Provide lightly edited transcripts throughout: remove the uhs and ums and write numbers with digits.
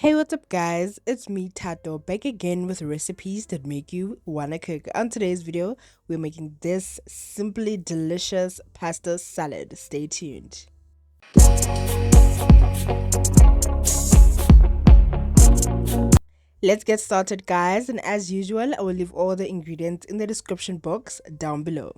Hey, what's up, guys? It's me, Tato, back again with recipes that make you wanna cook. On today's video, we're making this simply delicious pasta salad. Stay tuned. Let's get started, guys, and as usual, I will leave all the ingredients in the description box down below.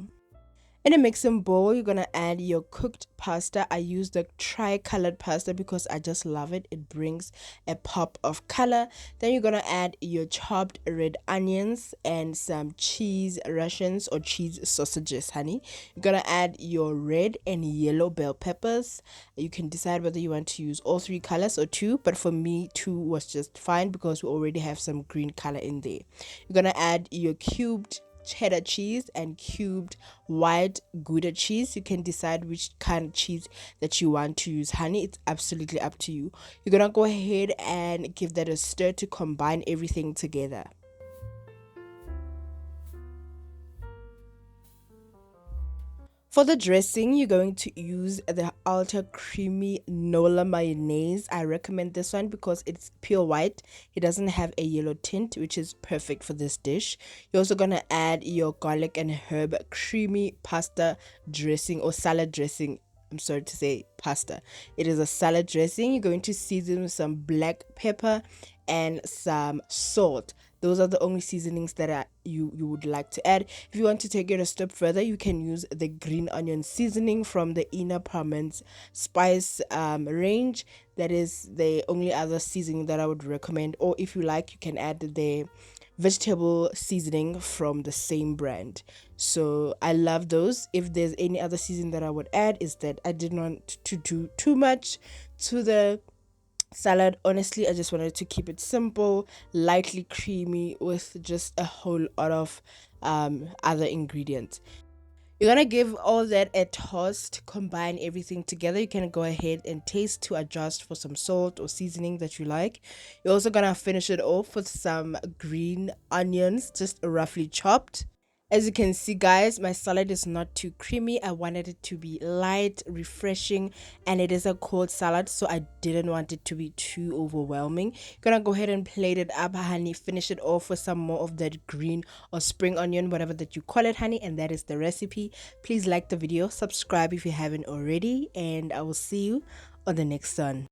In a mixing bowl, you're gonna add your cooked pasta. I use the tri-colored pasta because I just love it. It brings a pop of color. Then you're gonna add your chopped red onions and some cheese rations or cheese sausages, honey. You're gonna add your red and yellow bell peppers. You can decide whether you want to use all three colors or two, but for me, two was just fine because we already have some green color in there. You're gonna add your cubed cheddar cheese and cubed white Gouda cheese. You can decide which kind of cheese that you want to use, honey. It's absolutely up to you. You're gonna go ahead and give that a stir to combine everything together. For the dressing, you're going to use the ultra creamy Nola mayonnaise. I recommend this one because it's pure white. It doesn't have a yellow tint, which is perfect for this dish. You're also going to add your garlic and herb creamy pasta dressing or salad dressing. I'm sorry to say pasta. It is a salad dressing. You're going to season with some black pepper and some salt. Those are the only seasonings that you would like to add. If you want to take it a step further, you can use the green onion seasoning from the Ina Parman's spice range. That is the only other seasoning that I would recommend. Or if you like, you can add the vegetable seasoning from the same brand. So I love those. If there's any other seasoning that I would add, is that I did not to do too much to the salad. Honestly, I just wanted to keep it simple, lightly creamy with just a whole lot of other ingredients. You're gonna give all that a toss to combine everything together. You can go ahead and taste to adjust for some salt or seasoning that you like. You're also gonna finish it off with some green onions, just roughly chopped. As you can see, guys, my salad is not too creamy. I wanted it to be light, refreshing, and it is a cold salad, so I didn't want it to be too overwhelming. Gonna go ahead and plate it up, honey. Finish it off with some more of that green or spring onion, whatever that you call it, honey, and that is the recipe. Please like the video, subscribe if you haven't already, and I will see you on the next one.